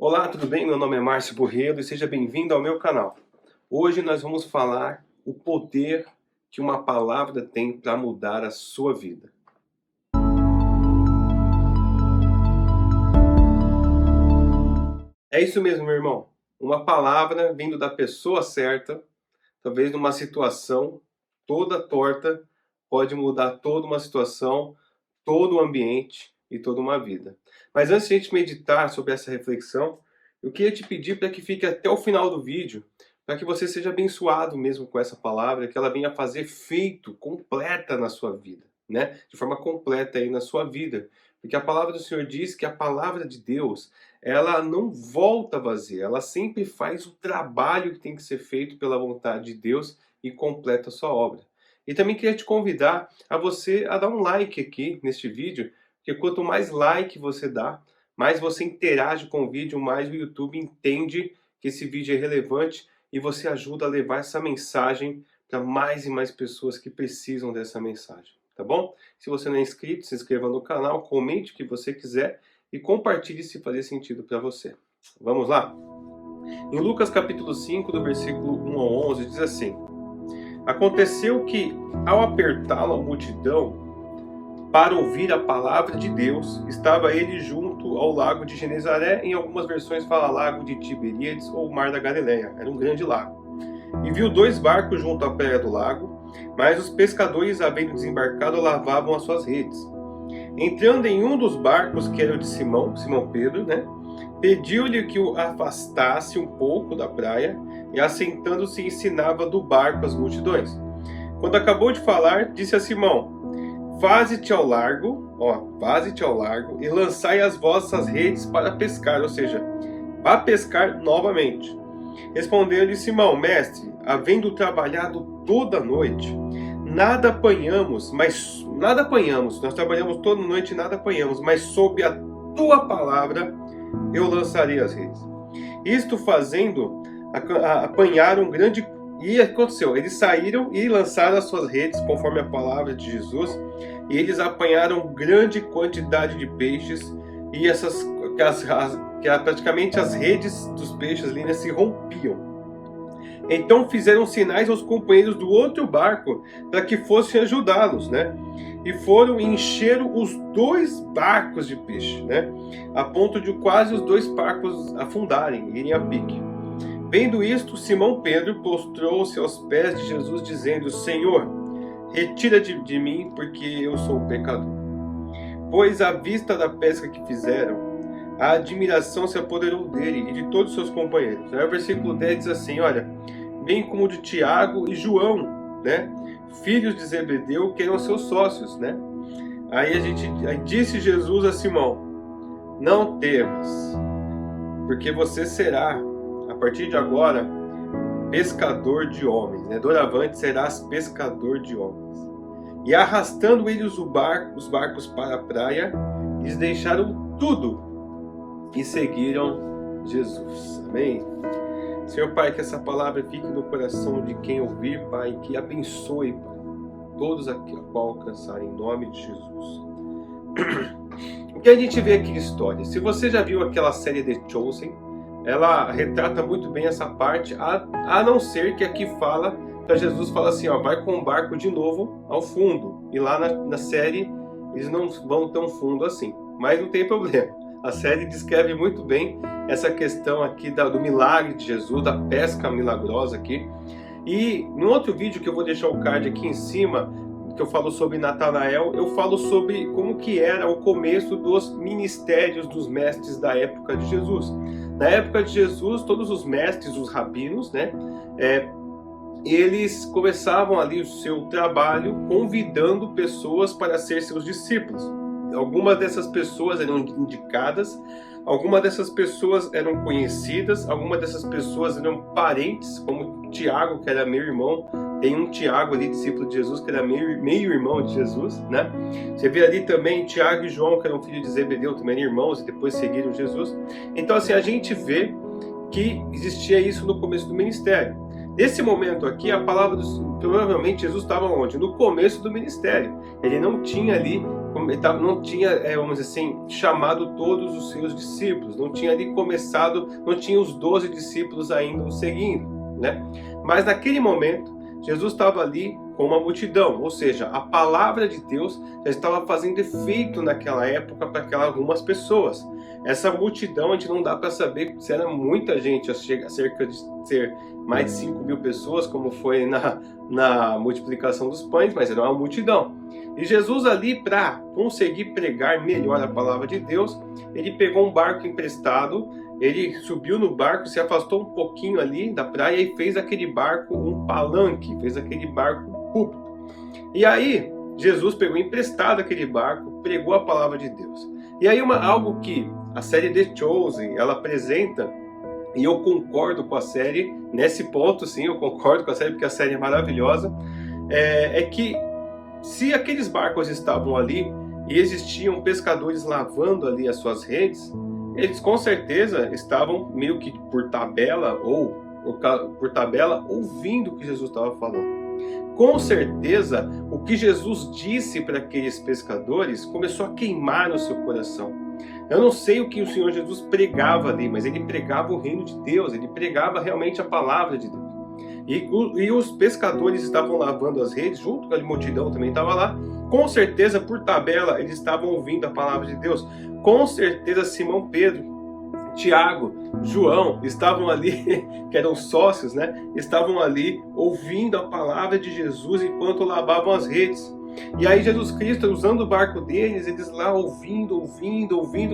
Olá, tudo bem? Meu nome é Márcio Borrello e seja bem-vindo ao meu canal. Hoje nós vamos falar o poder que uma palavra tem para mudar a sua vida. É isso mesmo, meu irmão. Uma palavra vindo da pessoa certa, talvez numa situação toda torta, pode mudar toda uma situação, todo o ambiente e toda uma vida. Mas antes de a gente meditar sobre essa reflexão, eu queria te pedir para que fique até o final do vídeo, para que você seja abençoado mesmo com essa palavra, que ela venha fazer efeito completa na sua vida, né? De forma completa aí na sua vida. Porque a palavra do Senhor diz que a palavra de Deus, ela não volta vazia, ela sempre faz o trabalho que tem que ser feito pela vontade de Deus e completa a sua obra. E também queria te convidar a você a dar um like aqui neste vídeo, porque quanto mais like você dá, mais você interage com o vídeo, mais o YouTube entende que esse vídeo é relevante e você ajuda a levar essa mensagem para mais e mais pessoas que precisam dessa mensagem, tá bom? Se você não é inscrito, se inscreva no canal, comente o que você quiser e compartilhe se fazer sentido para você. Vamos lá? Em Lucas capítulo 5, do versículo 1 ao 11, diz assim: Aconteceu que, ao apertá-lo a multidão para ouvir a palavra de Deus, estava ele junto ao lago de Genezaré. Em algumas versões fala lago de Tiberíades ou mar da Galileia, era um grande lago. E viu dois barcos junto à praia do lago, mas os pescadores, havendo desembarcado, lavavam as suas redes. Entrando em um dos barcos, que era o de Simão Pedro, pediu-lhe que o afastasse um pouco da praia, e assentando-se ensinava do barco as multidões. Quando acabou de falar, disse a Simão: Vaze-te ao largo, e lançai as vossas redes para pescar, ou seja, vá pescar novamente. Respondeu-lhe Simão: Mestre, havendo trabalhado toda a noite, nada apanhamos, nós trabalhamos toda a noite e nada apanhamos, mas sob a tua palavra eu lançarei as redes. Isto fazendo, apanharam um grande... E aconteceu, eles saíram e lançaram as suas redes, conforme a palavra de Jesus, e eles apanharam grande quantidade de peixes, e praticamente as redes dos peixes ali se rompiam. Então fizeram sinais aos companheiros do outro barco para que fossem ajudá-los, e foram e encheram os dois barcos de peixe, a ponto de quase os dois barcos afundarem, irem a pique. Vendo isto, Simão Pedro prostrou-se aos pés de Jesus, dizendo: Senhor, retira de mim, porque eu sou um pecador. Pois à vista da pesca que fizeram, a admiração se apoderou dele e de todos os seus companheiros. Aí o versículo 10 diz assim, olha: bem como de Tiago e João, filhos de Zebedeu, que eram seus sócios, Aí disse Jesus a Simão: não temas, porque você será, a partir de agora, pescador de homens. Doravante serás pescador de homens. E arrastando eles os barcos para a praia, eles deixaram tudo e seguiram Jesus. Amém? Senhor Pai, que essa palavra fique no coração de quem ouvir, Pai, que abençoe, Pai, todos a qual alcançarem, em nome de Jesus. O que a gente vê aqui de história? Se você já viu aquela série The Chosen, ela retrata muito bem essa parte, a não ser que aqui fala, para Jesus fala assim, vai com o barco de novo ao fundo. E lá na série eles não vão tão fundo assim, mas não tem problema. A série descreve muito bem essa questão aqui do milagre de Jesus, da pesca milagrosa aqui. E no outro vídeo que eu vou deixar o card aqui em cima, que eu falo sobre Natanael, eu falo sobre como que era o começo dos ministérios dos mestres da época de Jesus. Na época de Jesus, todos os mestres, os rabinos, eles começavam ali o seu trabalho convidando pessoas para ser seus discípulos. Algumas dessas pessoas eram indicadas, algumas dessas pessoas eram conhecidas, algumas dessas pessoas eram parentes, como Tiago, que era meu irmão. Tem um Tiago ali, discípulo de Jesus, que era meio irmão de Jesus, Você vê ali também Tiago e João, que eram filhos de Zebedeu, também eram irmãos, e depois seguiram Jesus. Então assim, a gente vê que existia isso no começo do ministério. Nesse momento aqui, a palavra provavelmente Jesus estava onde? No começo do ministério. Ele não tinha ali não tinha, vamos dizer assim, chamado todos os seus discípulos, não tinha ali começado, não tinha os 12 discípulos ainda o seguindo, né? Mas naquele momento, Jesus estava ali com uma multidão, ou seja, a palavra de Deus já estava fazendo efeito naquela época para algumas pessoas. Essa multidão, a gente não dá para saber se era muita gente, cerca de ser mais de 5.000 pessoas, como foi na multiplicação dos pães, mas era uma multidão. E Jesus ali, para conseguir pregar melhor a palavra de Deus, ele pegou um barco emprestado, ele subiu no barco, se afastou um pouquinho ali da praia e fez aquele barco um palanque, fez aquele barco púlpito. E aí, Jesus pegou emprestado aquele barco, pregou a palavra de Deus. E aí algo que a série The Chosen, ela apresenta, e eu concordo com a série, nesse ponto sim, eu concordo com a série, porque a série é maravilhosa, é que se aqueles barcos estavam ali e existiam pescadores lavando ali as suas redes, eles com certeza estavam meio que por tabela ouvindo o que Jesus estava falando. Com certeza, o que Jesus disse para aqueles pescadores começou a queimar no seu coração. Eu não sei o que o Senhor Jesus pregava ali, mas ele pregava o reino de Deus, ele pregava realmente a palavra de Deus. E os pescadores estavam lavando as redes, junto com a multidão também estava lá. Com certeza, por tabela, eles estavam ouvindo a palavra de Deus. Com certeza, Simão Pedro, Tiago, João estavam ali, que eram sócios, né? Estavam ali ouvindo a palavra de Jesus enquanto lavavam as redes. E aí Jesus Cristo, usando o barco deles, eles lá ouvindo,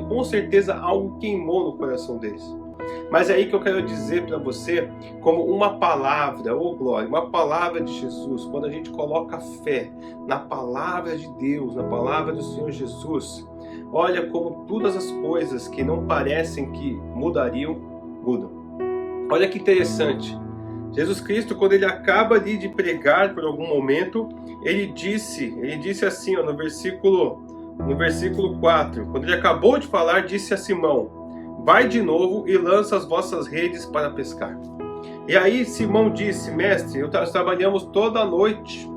com certeza algo queimou no coração deles. Mas é aí que eu quero dizer para você, como uma palavra, glória, uma palavra de Jesus, quando a gente coloca fé na palavra de Deus, na palavra do Senhor Jesus, olha como todas as coisas que não parecem que mudariam, mudam. Olha que interessante. Jesus Cristo, quando ele acaba ali de pregar por algum momento, ele disse assim, ó, no versículo 4, quando ele acabou de falar, disse a Simão: vai de novo e lança as vossas redes para pescar. E aí Simão disse: mestre, nós trabalhamos toda noite.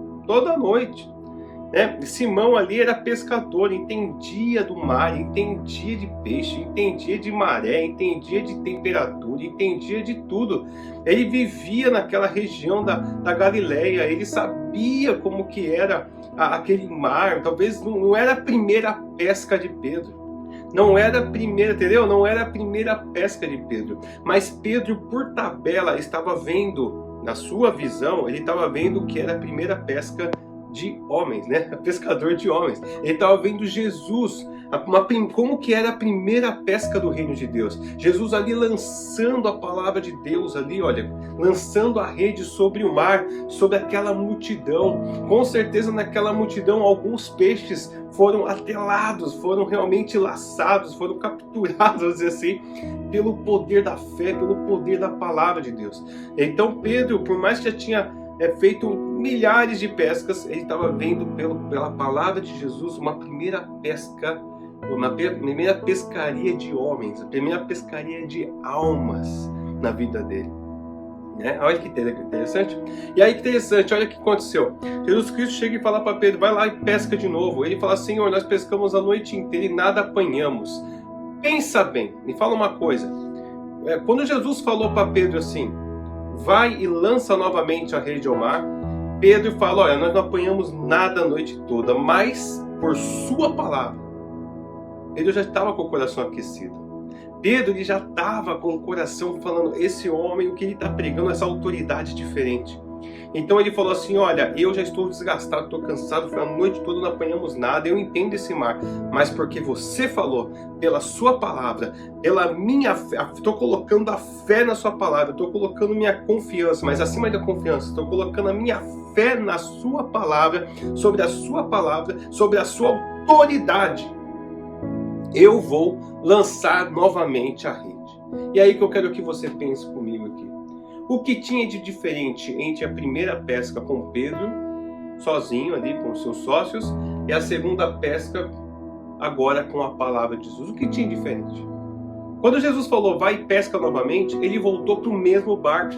Né? Simão ali era pescador, entendia do mar, entendia de peixe, entendia de maré, entendia de temperatura, entendia de tudo. Ele vivia naquela região da Galileia, ele sabia como que era aquele mar. Talvez não era a primeira pesca de Pedro. Não era a primeira, entendeu? Não era a primeira pesca de Pedro. Mas Pedro, por tabela, estava vendo, na sua visão, ele estava vendo que era a primeira pesca de homens, né? Pescador de homens. Ele estava vendo Jesus, como que era a primeira pesca do reino de Deus. Jesus ali lançando a palavra de Deus ali, olha, lançando a rede sobre o mar, sobre aquela multidão. Com certeza naquela multidão alguns peixes foram atelados, foram realmente laçados, foram capturados, vamos dizer assim, pelo poder da fé, pelo poder da palavra de Deus. Então Pedro, por mais que já tinha feito milhares de pescas, ele estava vendo pela palavra de Jesus uma primeira pesca, uma primeira pescaria de homens, a primeira pescaria de almas na vida dele. Olha que interessante. E aí que interessante, olha o que aconteceu. Jesus Cristo chega e fala para Pedro: vai lá e pesca de novo. Ele fala: Senhor, nós pescamos a noite inteira e nada apanhamos. Pensa bem, me fala uma coisa. Quando Jesus falou para Pedro assim: vai e lança novamente a rede ao mar, Pedro fala: olha, nós não apanhamos nada a noite toda, mas por sua palavra. Pedro já estava com o coração aquecido. Pedro ele já estava com o coração falando: esse homem, o que ele está pregando, essa autoridade diferente. Então ele falou assim: olha, eu já estou desgastado, estou cansado, foi a noite toda, não apanhamos nada, eu entendo esse mar, mas porque você falou, pela sua palavra, pela minha fé, estou colocando a fé na sua palavra, estou colocando minha confiança, mas acima da confiança, estou colocando a minha fé na sua palavra, sobre a sua autoridade. Eu vou lançar novamente a rede. E aí que eu quero que você pense comigo aqui. O que tinha de diferente entre a primeira pesca com Pedro, sozinho ali com seus sócios, e a segunda pesca agora com a palavra de Jesus? O que tinha de diferente? Quando Jesus falou: vai e pesca novamente, ele voltou para o mesmo barco.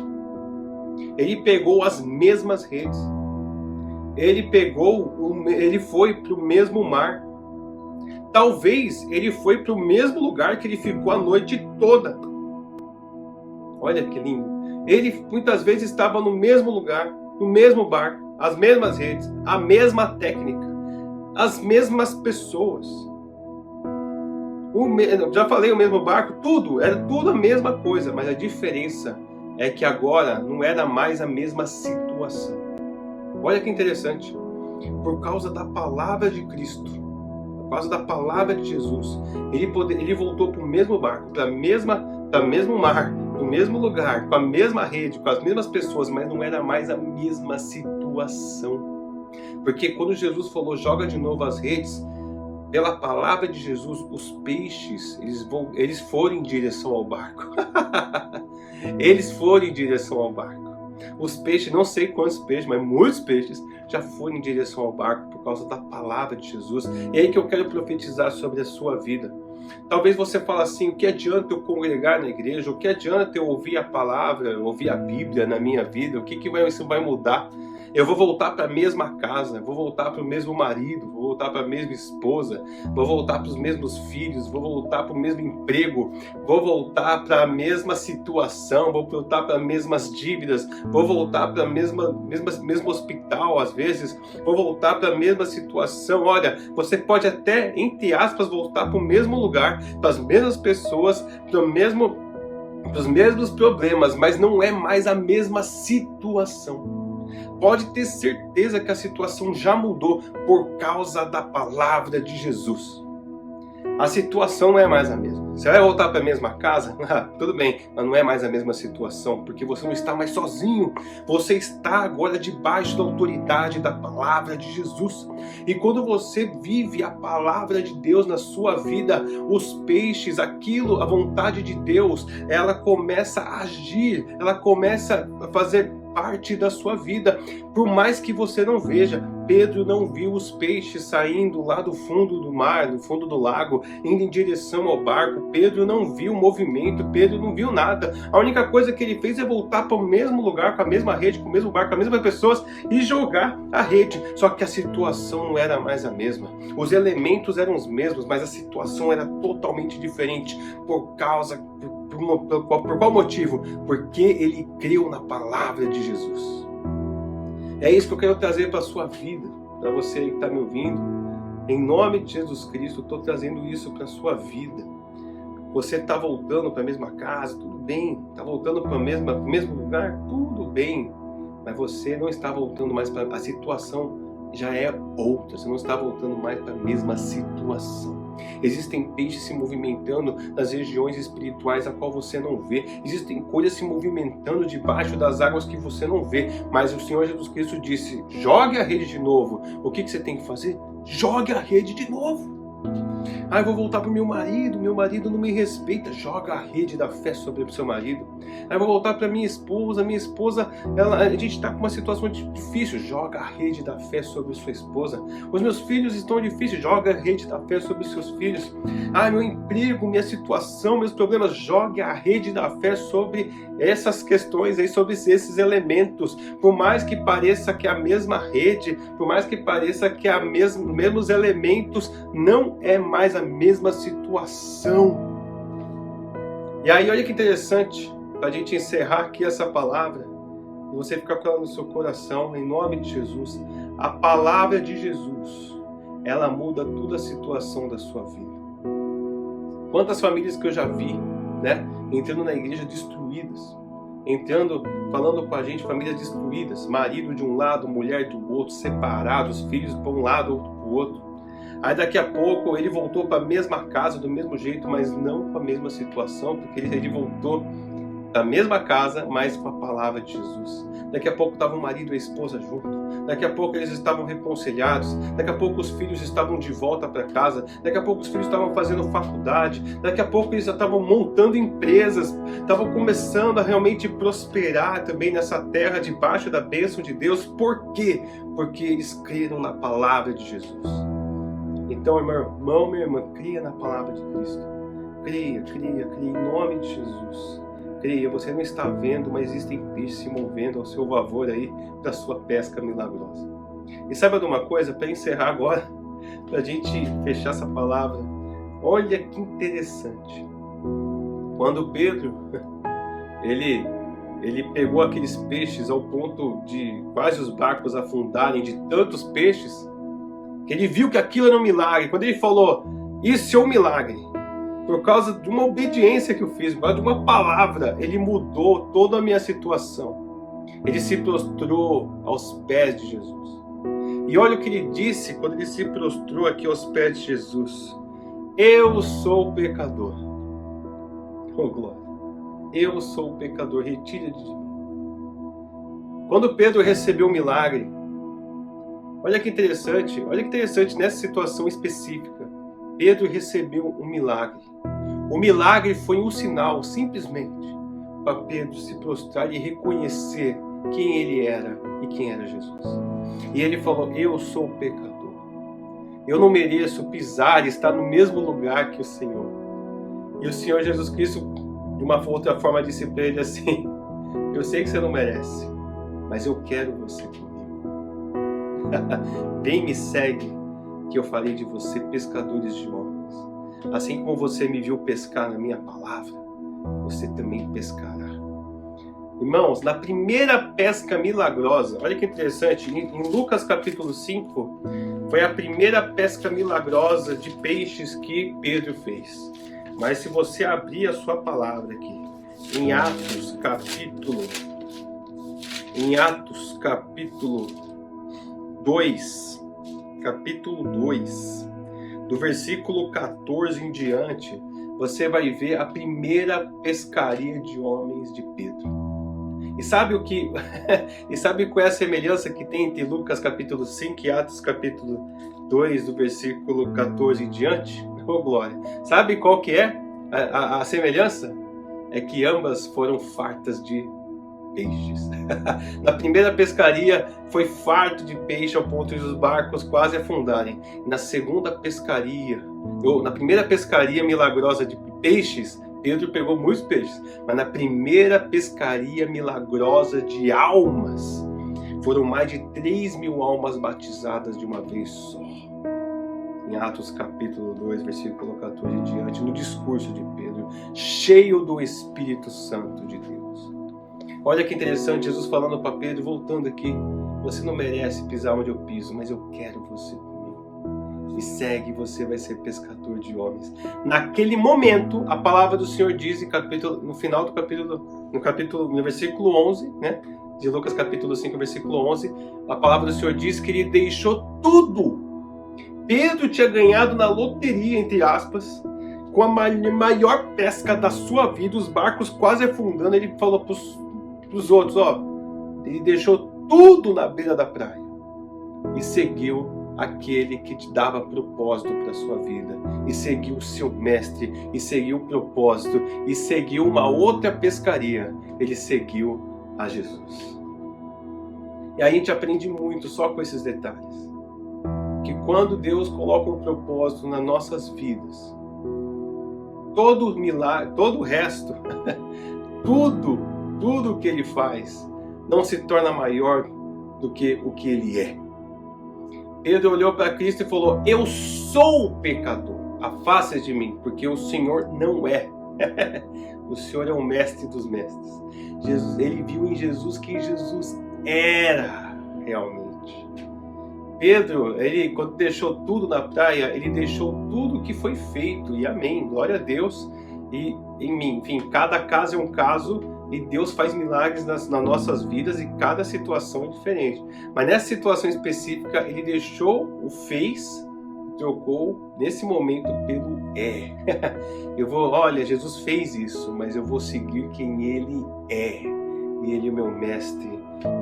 Ele pegou as mesmas redes. Ele foi para o mesmo mar. Talvez ele foi para o mesmo lugar que ele ficou a noite toda. Olha que lindo. Ele muitas vezes estava no mesmo lugar, no mesmo barco, as mesmas redes, a mesma técnica, as mesmas pessoas. Já falei, o mesmo barco, tudo, era tudo a mesma coisa, mas a diferença é que agora não era mais a mesma situação. Olha que interessante. Por causa da palavra de Cristo, por causa da palavra de Jesus, ele voltou para o mesmo barco, para o mesmo mar, no mesmo lugar, com a mesma rede, com as mesmas pessoas, mas não era mais a mesma situação. Porque quando Jesus falou, joga de novo as redes, pela palavra de Jesus, os peixes, eles foram em direção ao barco. Eles foram em direção ao barco. Os peixes, não sei quantos peixes, mas muitos peixes já foram em direção ao barco por causa da palavra de Jesus. E é aí que eu quero profetizar sobre a sua vida. Talvez você fale assim, o que adianta eu congregar na igreja? O que adianta eu ouvir a palavra, ouvir a Bíblia na minha vida? O que isso vai mudar? Eu vou voltar para a mesma casa, vou voltar para o mesmo marido, vou voltar para a mesma esposa, vou voltar para os mesmos filhos, vou voltar para o mesmo emprego, vou voltar para a mesma situação, vou voltar para as mesmas dívidas, vou voltar para o mesmo hospital às vezes, vou voltar para a mesma situação. Olha, você pode até, entre aspas, voltar para o mesmo lugar, para as mesmas pessoas, para os mesmos problemas, mas não é mais a mesma situação. Pode ter certeza que a situação já mudou por causa da palavra de Jesus. A situação não é mais a mesma. Você vai voltar para a mesma casa? Tudo bem, mas não é mais a mesma situação, porque você não está mais sozinho. Você está agora debaixo da autoridade da palavra de Jesus. E quando você vive a palavra de Deus na sua vida, os peixes, aquilo, a vontade de Deus, ela começa a agir, ela começa a fazer parte da sua vida. Por mais que você não veja, Pedro não viu os peixes saindo lá do fundo do mar, do fundo do lago, indo em direção ao barco. Pedro não viu o movimento, Pedro não viu nada. A única coisa que ele fez é voltar para o mesmo lugar, com a mesma rede, com o mesmo barco, com as mesmas pessoas e jogar a rede. Só que a situação não era mais a mesma. Os elementos eram os mesmos, mas a situação era totalmente diferente. Por qual motivo? Porque ele creu na palavra de Jesus. É isso que eu quero trazer para a sua vida, para você que está me ouvindo. Em nome de Jesus Cristo, estou trazendo isso para a sua vida. Você está voltando para a mesma casa, tudo bem. Está voltando para o mesmo lugar, tudo bem. Mas você não está voltando mais para a situação, já é outra. Você não está voltando mais para a mesma situação. Existem peixes se movimentando nas regiões espirituais a qual você não vê. Existem coisas se movimentando debaixo das águas que você não vê. Mas o Senhor Jesus Cristo disse, jogue a rede de novo. O que você tem que fazer? Jogue a rede de novo. Eu vou voltar para o meu marido não me respeita. Joga a rede da fé sobre o seu marido. Eu vou voltar para minha esposa, a gente está com uma situação difícil. Joga a rede da fé sobre sua esposa. Os meus filhos estão difíceis. Joga a rede da fé sobre os seus filhos. Meu emprego, minha situação, meus problemas. Joga a rede da fé sobre essas questões aí, sobre esses elementos. Por mais que pareça que é a mesma rede, por mais que pareça que é os mesmos elementos, não é mais a mesma situação. E aí, olha que interessante, para a gente encerrar aqui essa palavra, e você ficar com ela no seu coração, em nome de Jesus. A palavra de Jesus, ela muda toda a situação da sua vida. Quantas famílias que eu já vi, entrando na igreja destruídas, falando com a gente, famílias destruídas, marido de um lado, mulher do outro, separados, filhos para um lado, outro para o outro. Aí daqui a pouco ele voltou para a mesma casa, do mesmo jeito, mas não com a mesma situação, porque ele voltou da mesma casa, mas com a palavra de Jesus. Daqui a pouco estavam o marido e a esposa juntos. Daqui a pouco eles estavam reconciliados. Daqui a pouco os filhos estavam de volta para casa. Daqui a pouco os filhos estavam fazendo faculdade. Daqui a pouco eles já estavam montando empresas. Estavam começando a realmente prosperar também nessa terra debaixo da bênção de Deus. Por quê? Porque eles creram na palavra de Jesus. Então, meu irmão, minha irmã, creia na palavra de Cristo. Creia em nome de Jesus. Creia, você não está vendo, mas existem peixes se movendo ao seu favor aí da sua pesca milagrosa. E saiba de uma coisa, para encerrar agora, para a gente fechar essa palavra, olha que interessante. Quando Pedro, ele pegou aqueles peixes ao ponto de quase os barcos afundarem de tantos peixes, que ele viu que aquilo era um milagre. Quando ele falou, isso é um milagre, por causa de uma obediência que eu fiz, por causa de uma palavra, ele mudou toda a minha situação. Ele se prostrou aos pés de Jesus. E olha o que ele disse quando ele se prostrou aqui aos pés de Jesus. Eu sou pecador. Oh, glória. Eu sou pecador, retira de mim. Quando Pedro recebeu o milagre, olha que interessante nessa situação específica. Pedro recebeu um milagre. O milagre foi um sinal, simplesmente, para Pedro se prostrar e reconhecer quem ele era e quem era Jesus. E ele falou, eu sou pecador. Eu não mereço pisar e estar no mesmo lugar que o Senhor. E o Senhor Jesus Cristo, de uma outra forma, disse para ele assim, eu sei que você não merece, mas eu quero você comigo. Vem, me segue, que eu farei de você pescadores de homens. Assim como você me viu pescar na minha palavra, você também pescará. Irmãos, na primeira pesca milagrosa, olha que interessante, em Lucas capítulo 5, foi a primeira pesca milagrosa de peixes que Pedro fez. Mas se você abrir a sua palavra aqui, em Atos capítulo 2, do versículo 14 em diante, você vai ver a primeira pescaria de homens de Pedro. E sabe o que? E sabe qual é a semelhança que tem entre Lucas capítulo 5 e Atos capítulo 2, do versículo 14 em diante? Oh, glória! Sabe qual que é a semelhança? É que ambas foram fartas de peixes. Na primeira pescaria foi farto de peixe ao ponto de os barcos quase afundarem. Na segunda pescaria, na primeira pescaria milagrosa de peixes, Pedro pegou muitos peixes, mas na primeira pescaria milagrosa de almas, foram mais de 3.000 almas batizadas de uma vez só. Em Atos capítulo 2, versículo 14 em diante, no discurso de Pedro, cheio do Espírito Santo de Deus. Olha que interessante, Jesus falando para Pedro, voltando aqui, você não merece pisar onde eu piso, mas eu quero você comigo. Me segue, você vai ser pescador de homens. Naquele momento, a palavra do Senhor diz no final do capítulo, no versículo 11, né, de Lucas capítulo 5, versículo 11, a palavra do Senhor diz que ele deixou tudo. Pedro tinha ganhado na loteria, entre aspas, com a maior pesca da sua vida, os barcos quase afundando. Ele falou para os outros, ele deixou tudo na beira da praia e seguiu aquele que te dava propósito para a sua vida, e seguiu o seu mestre, e seguiu o propósito, e seguiu uma outra pescaria. Ele seguiu a Jesus. E aí a gente aprende muito só com esses detalhes, que quando Deus coloca um propósito nas nossas vidas, todo milagre, todo o resto, tudo que Ele faz não se torna maior do que o que Ele é. Pedro olhou para Cristo e falou, eu sou pecador, afasta de mim, porque o Senhor não é. O Senhor é o mestre dos mestres. Ele viu em Jesus quem Jesus era realmente. Pedro, quando deixou tudo na praia, ele deixou tudo que foi feito, e amém, glória a Deus. E em mim, enfim, cada caso é um caso, e Deus faz milagres nas nossas vidas, e cada situação é diferente. Mas nessa situação específica, ele trocou nesse momento pelo é. Olha, Jesus fez isso, mas eu vou seguir quem Ele é. E Ele é meu mestre,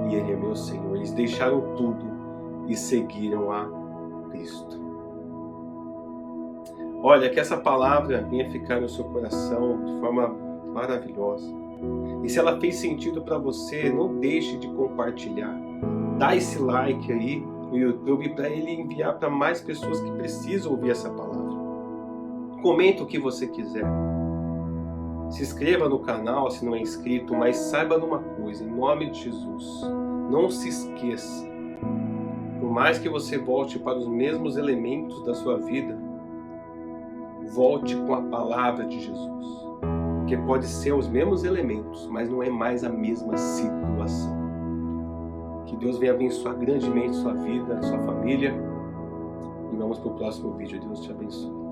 e Ele é meu Senhor. Eles deixaram tudo e seguiram a Cristo. Olha, que essa palavra venha ficar no seu coração de forma maravilhosa. E se ela fez sentido para você, não deixe de compartilhar. Dá esse like aí no YouTube para ele enviar para mais pessoas que precisam ouvir essa palavra. Comenta o que você quiser. Se inscreva no canal se não é inscrito, mas saiba de uma coisa, em nome de Jesus, não se esqueça. O Por mais que você volte para os mesmos elementos da sua vida, volte com a palavra de Jesus. Porque pode ser os mesmos elementos, mas não é mais a mesma situação. Que Deus venha abençoar grandemente sua vida, sua família. E vamos para o próximo vídeo. Deus te abençoe.